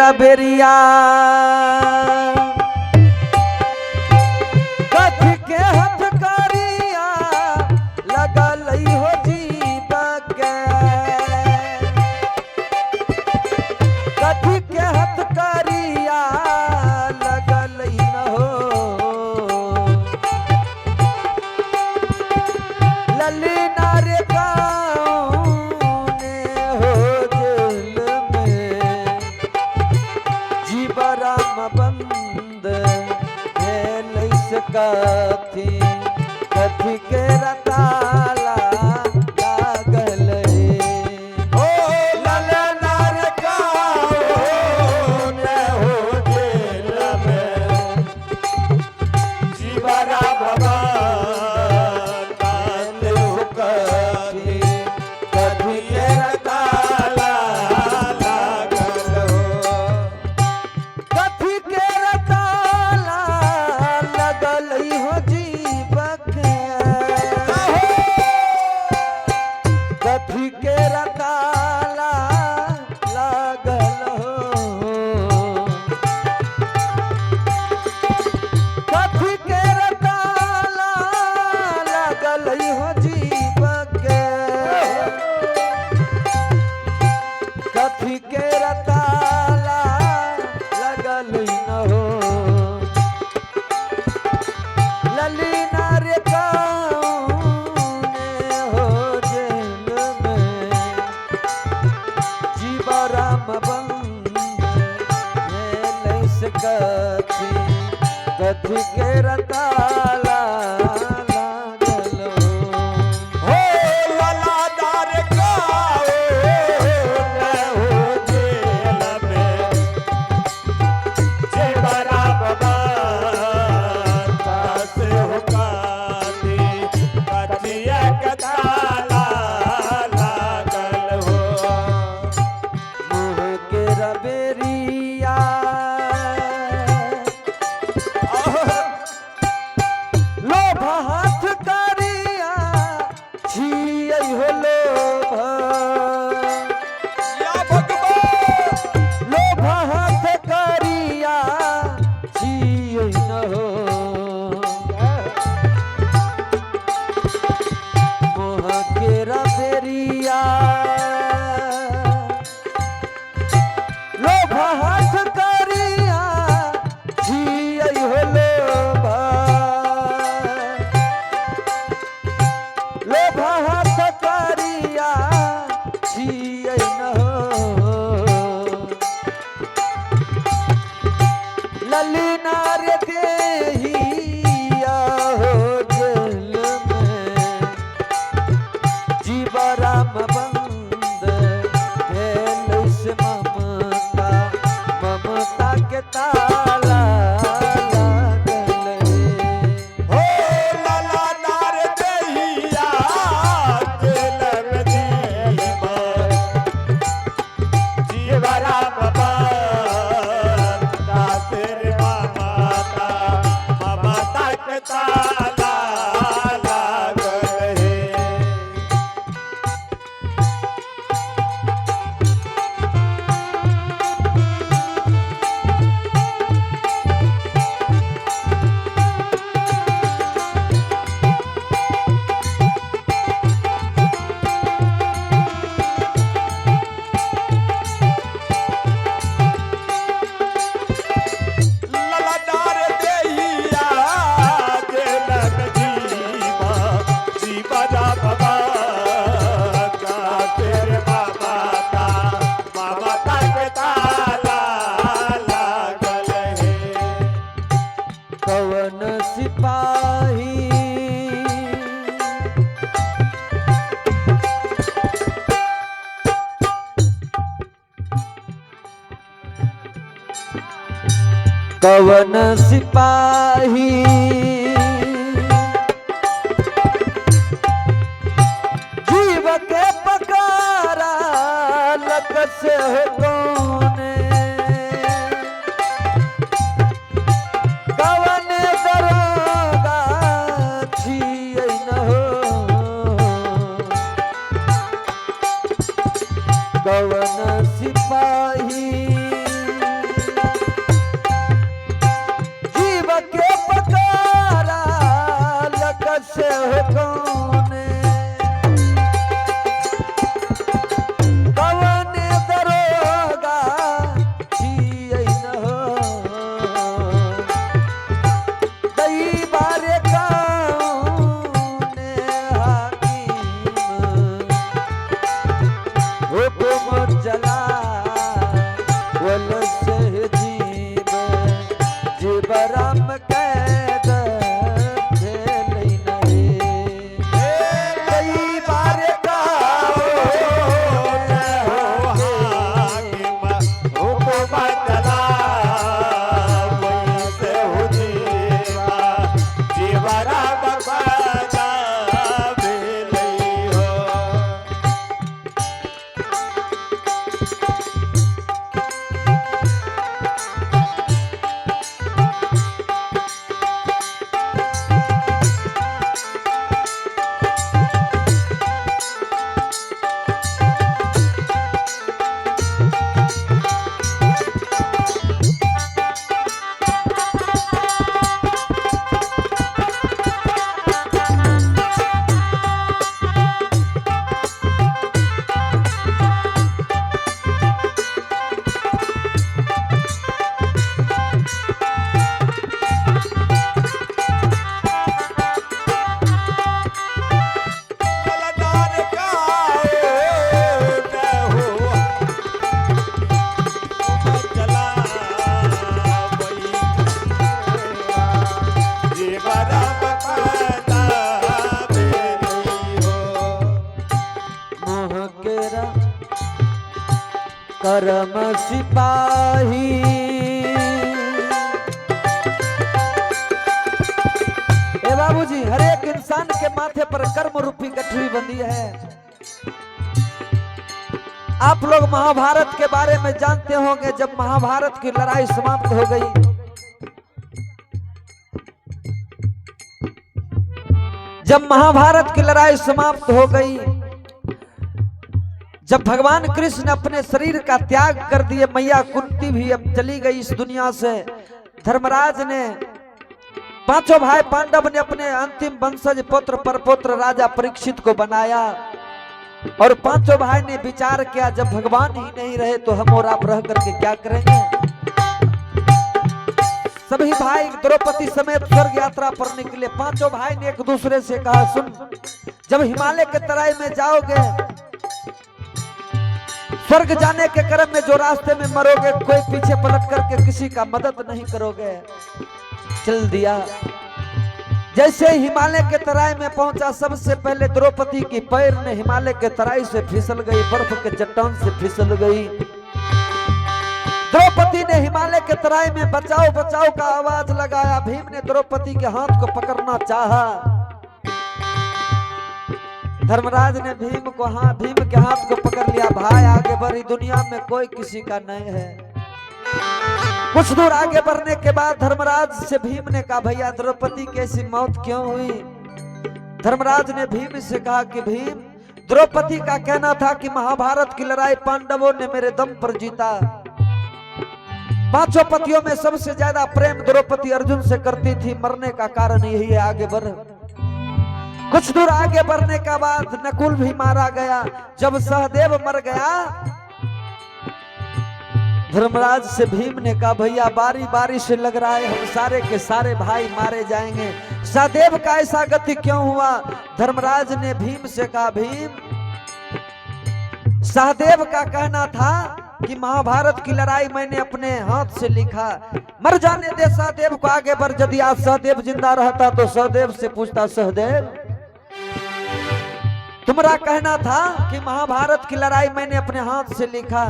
केरा बेरिया कथी के हथकरिया लगल हो जीव के कथी के हथकरिया लगल न हो ललीना रे गाँव हो जेल में जीवराम बंद कथी कथी के रताला लागल हो ललना रे गाँव हो जेल में जीवराम बंद कथी कथी के रताला लागल हो कथी के रताला लगल हो जीव के कथी के रताला लागल हो कथी के रताला लागल हो जीव के कथी के रताला लगल न हो ललीना रे गाँव हो जेल में जीवराम बंद कथी कथी के रताला लागल हो ललादार गाँव हो जेल में जीवराम बंद हो कथी कथिया के ताला लागल हो मुँह के रबेरिया लोभ हाथ करिया छियै हो लोभ या भगवान लोभ हाथ करिया छियै न हो मोह के रबेरिया लोभ हाथ करिया छियै हो लोभ लोभ हाथ करिया छियै न हो ललीना रे देहिया हो जेल में जीवराम बंद भेल से ममता ममता के ताला लागल हो ललादार देहिया जेल में जीवराम बंद तेरे ममता के ताला लागल है ललदार देहिया जेल में जीवराम बंद तेरे ममता के ताला लागल है कवन सिपाही कवन सिपाही जीव के पकारा लक से हो कौने कवन दरोगा छियै न हो कवन सिपाही कर्म सिपाही। ए बाबूजी, हर एक इंसान के माथे पर कर्म रूपी गठरी बंधी है। आप लोग महाभारत के बारे में जानते होंगे। जब महाभारत की लड़ाई समाप्त हो गई, जब महाभारत की लड़ाई समाप्त हो गई, जब भगवान कृष्ण अपने शरीर का त्याग कर दिए, मैया कुंती भी अब चली गई इस दुनिया से, धर्मराज ने, पांचों भाई पांडव ने अपने अंतिम वंशज पुत्र परपुत्र राजा परीक्षित को बनाया। और पांचों भाई ने विचार किया, जब भगवान ही नहीं रहे तो हम और आप रह करके क्या करेंगे। सभी भाई द्रौपदी समेत स्वर्ग यात्रा पर निकले। पांचों भाई ने एक दूसरे से कहा, सुन, जब हिमालय के तराई में जाओगे, स्वर्ग जाने के क्रम में जो रास्ते में मरोगे, कोई पीछे पलट करके किसी का मदद नहीं करोगे। चल दिया। जैसे ही हिमालय के तराई में पहुंचा, सबसे पहले द्रौपदी की पैर ने हिमालय के तराई से फिसल गई, बर्फ के चट्टान से फिसल गई। द्रौपदी ने हिमालय के तराई में बचाओ बचाओ का आवाज लगाया। भीम ने द्रौपदी के हाथ को पकड़ना चाहा। धर्मराज ने भीम के हाथ को पकड़ लिया। भाई आगे बढ़ी, दुनिया में कोई किसी का नहीं है। कुछ दूर आगे बढ़ने के बाद धर्मराज से भीम ने कहा, भैया द्रौपदी की ऐसी मौत क्यों हुई। धर्मराज ने भीम से कहा कि भीम, द्रौपदी का कहना था कि महाभारत की लड़ाई पांडवों ने मेरे दम पर जीता। पांचों पतियों में सबसे ज्यादा प्रेम द्रौपदी अर्जुन से करती थी। मरने का कारण यही है, आगे बढ़। कुछ दूर आगे बढ़ने के बाद नकुल भी मारा गया। जब सहदेव मर गया, धर्मराज से भीम ने कहा, भैया बारी बारी से लग रहा है हम सारे के सारे भाई मारे जाएंगे। सहदेव का ऐसा गति क्यों हुआ। धर्मराज ने भीम से कहा, भीम, सहदेव का कहना था कि महाभारत की लड़ाई मैंने अपने हाथ से लिखा। मर जाने दे सहदेव को, आगे बढ़। यदि आज सहदेव जिंदा रहता तो सहदेव से पूछता, सहदेव तुम्हारा कहना था कि महाभारत की लड़ाई मैंने अपने हाथ से लिखा,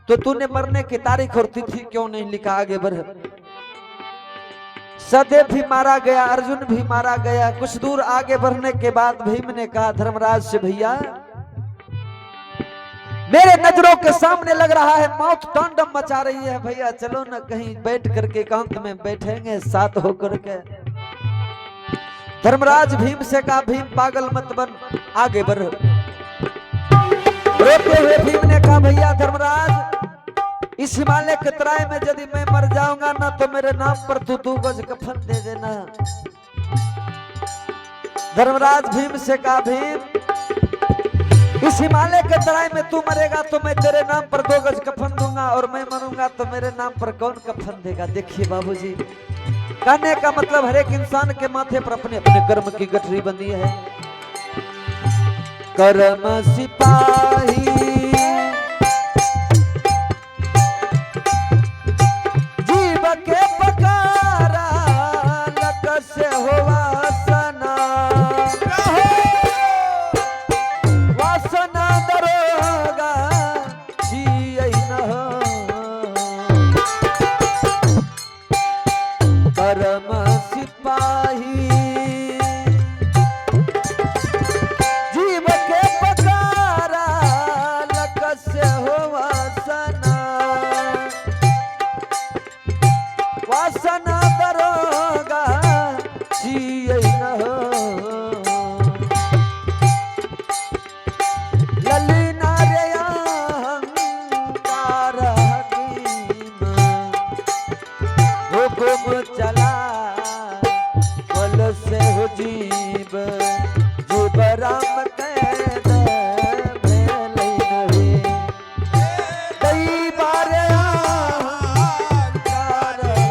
तो तूने मरने की तारीख और तिथि क्यों नहीं लिखा। आगे बढ़। सहदेव भी मारा गया, अर्जुन भी मारा गया। कुछ दूर आगे बढ़ने के बाद भीम ने कहा धर्मराज से, भैया मेरे नजरों के सामने लग रहा है मौत तांडव मचा रही है। भैया चलो ना कहीं बैठ करके एकांत में बैठेंगे साथ होकर के। धर्मराज भीम से कहा, भीम पागल मत बन, आगे बढ़। रोते हुए भीम ने कहा, भैया धर्मराज, इस हिमालय के तराई में यदि मैं मर जाऊंगा ना, तो मेरे नाम पर तू 2 गज कफन दे देना। धर्मराज भीम से कहा, भीम इस हिमालय के तराई में तू मरेगा तो मैं तेरे नाम पर 2 गज कफन दूंगा, और मैं मरूंगा तो मेरे नाम पर कौन कफन देगा। देखिए बाबूजी, कहने का मतलब हर एक इंसान के माथे पर अपने अपने कर्म की गठरी बंधी है। कर्म सिपाही जीव के पकारा, लक से हो वासना, वासना दरोगा जियै न हो। कर्म सिपाही जीव के पकारा, लक से हो वासना, वासना दरोगा जियै न हो। ललिना रे अहंकार हकीम, हुकुम चला बल से हो जीव, जीव राम कैद भेलै नहीं। कई बार अहंकार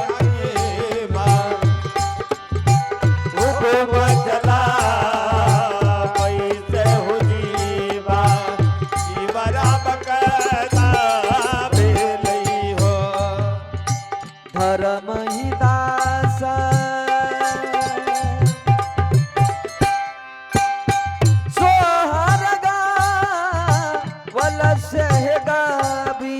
हकीम, हुकुम चला पैसे हो जीवा, जीवा राम कहता भेलई हो। धर्म ही दास सोहरगा वल से गावी,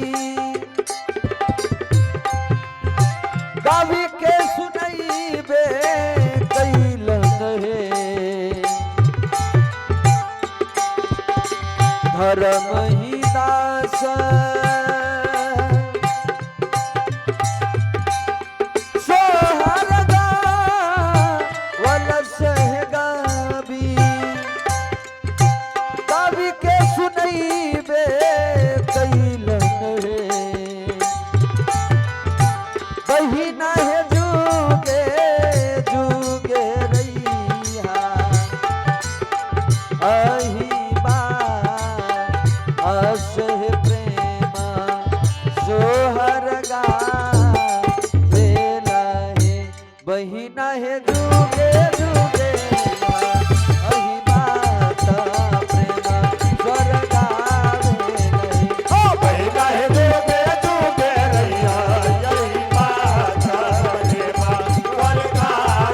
तमहि दास सोहरगा वलस है गावी गावी के सुनैबे कैलन रे बहिना है जुगे जुगे रैया अही अस प्रेम सोहर गा बेला है बहिना है जुगे जुगे अही बात प्रेम स्वर्गा ओ बहिना है जुगे जुगे रैया यही बात प्रेमा स्वर्गा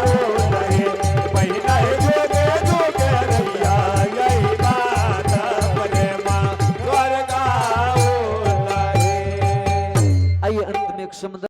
रहे बहिना है जुगे जुगे रैया यही बात प्रेमा स्वर्गा रहे। आइए अंत में एक समुद्र